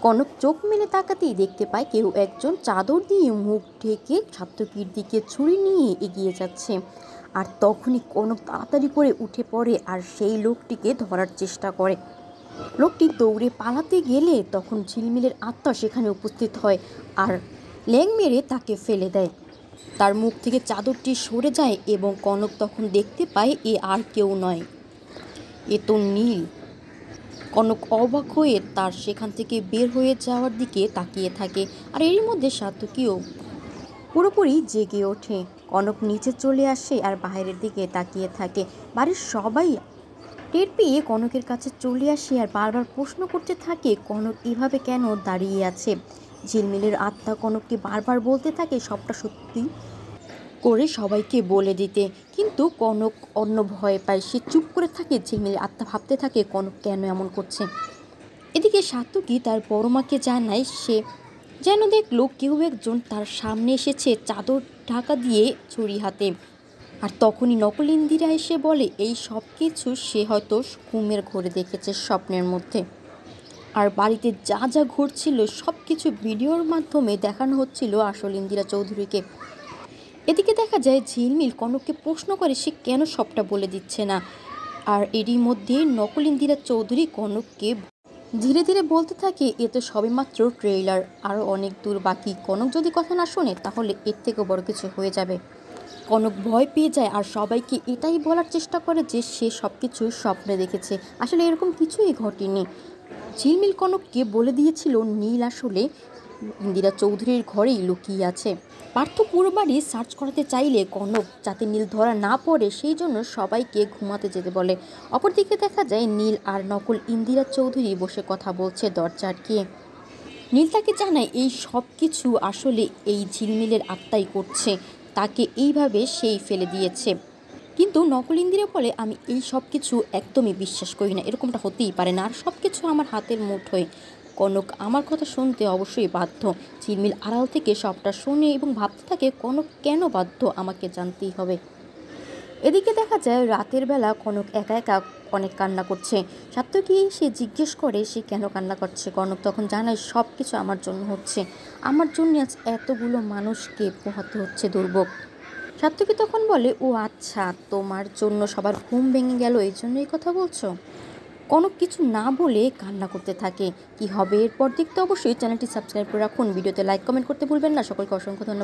কনক চোখ মেলে তাকাতেই দেখতে পায় কেউ একজন চাদর দিয়ে মুখ ঢেকে সাত্তকীর দিকে ছুরি নিয়ে এগিয়ে যাচ্ছে। আর তখনই কনক তাড়াতাড়ি করে উঠে পড়ে আর সেই লোকটিকে ধরার চেষ্টা করে। লোকটি দৌড়ে পালাতে গেলে তখন ঝিলমিলের আত্মা সেখানে উপস্থিত হয় আর ল্যাং মেরে তাকে ফেলে দেয়। তার মুখ থেকে চাদরটি সরে যায় এবং কনক তখন দেখতে পায় এ আর কেউ নয়, এ তো নীল। কনক অবাক হয়ে তার সেখান থেকে বের হয়ে যাওয়ার দিকে তাকিয়ে থাকে। আর এরই মধ্যে সাত্তকীও পুরোপুরি জেগে ওঠে। কনক নিচে চলে আসে আর বাইরের দিকে তাকিয়ে থাকে। বাড়ির সবাই টের পেয়ে কনকের কাছে চলে আসে আর বারবার প্রশ্ন করতে থাকে কনক এভাবে কেন দাঁড়িয়ে আছে। ঝিলমিলের আত্মা কনককে বারবার বলতে থাকে সবটা সত্যি করে সবাইকে বলে দিতে, কিন্তু কনক অন্য ভয় পায়। সে চুপ করে থাকে। ঝিলমিলের আত্মা ভাবতে থাকে কনক কেন এমন করছে। এদিকে সাত্তকী তার বড় মাকে জানায় সে যেন দেখলো কেউ একজন তার সামনে এসেছে চাদর ঢাকা দিয়ে ছুরি হাতে। আর তখনই নকল ইন্দিরা এসে বলে এই সব কিছু সে হয়তো ঘুমের ঘোরে দেখেছে, স্বপ্নের মধ্যে। আর বাড়িতে যা যা ঘটছিল সব কিছু ভিডিওর মাধ্যমে দেখানো হচ্ছিল আসল ইন্দিরা চৌধুরীকে। এদিকে দেখা যায় ঝিলমিল কনককে প্রশ্ন করে সে কেন সবটা বলে দিচ্ছে না। আর এরই মধ্যে নকল ইন্দিরা চৌধুরী কনককে ধীরে ধীরে বলতে থাকে এ তো সবেমাত্র ট্রেইলার, আরও অনেক দূর বাকি। কনক যদি কথা না শোনে তাহলে এর থেকেও বড় কিছু হয়ে যাবে। কনক ভয় পেয়ে যায় আর সবাইকে এটাই বলার চেষ্টা করে যে সে সব কিছু স্বপ্নে দেখেছে, আসলে এরকম কিছুই ঘটেনি। ঝিলমিল কনককে বলে দিয়েছিল নীল আসলে ইন্দিরা চৌধুরীর ঘরেই লুকিয়ে আছে। পার্থ পুরো বাড়ি সার্চ করাতে চাইলে কনক যাতে নীল ধরা না পড়ে সেই জন্য সবাইকে ঘুমাতে যেতে বলে। অপরদিকে দেখা যায় নীল আর নকল ইন্দিরা চৌধুরী বসে কথা বলছে দরজা আটকিয়ে। নীল তাকে জানায় এই সব কিছু আসলে এই ঝিলমিলের আত্মাই করছে, তাকে এইভাবে সেই ফেলে দিয়েছে। কিন্তু নকল ইন্দিরা বলে আমি এই সব কিছু একদমই বিশ্বাস করি না, এরকমটা হতেই পারে না, আর সব কিছু আমার হাতের মুঠোয়। কনক আমার কথা শুনতে অবশ্যই বাধ্য। ঝিলমিল আড়াল থেকে সবটা শোনে এবং ভাবতে থাকে কনক কেন বাধ্য, আমাকে জানতেই হবে। এদিকে দেখা যায় রাতের বেলা কনক একা একা অনেক কান্না করছে। সাত্তকী সে জিজ্ঞেস করে সে কেন কান্না করছে। কনক তখন জানায় সব কিছু আমার জন্য হচ্ছে, আমার জন্য আজ এতগুলো মানুষকে পোহাতে হচ্ছে দুর্ভোগ। সাত্তকী তখন বলে ও আচ্ছা, তোমার জন্য সবার ঘুম ভেঙে গেল এই জন্য এই কথা বলছো। কনক কিছু না বলে কান্না করতে থাকে। কি হবে এরপর দেখতে অবশ্যই চ্যানেলটি সাবস্ক্রাইব করে রাখুন। ভিডিওতে লাইক কমেন্ট করতে ভুলবেন না। সকলকে অসংখ্য ধন্যবাদ।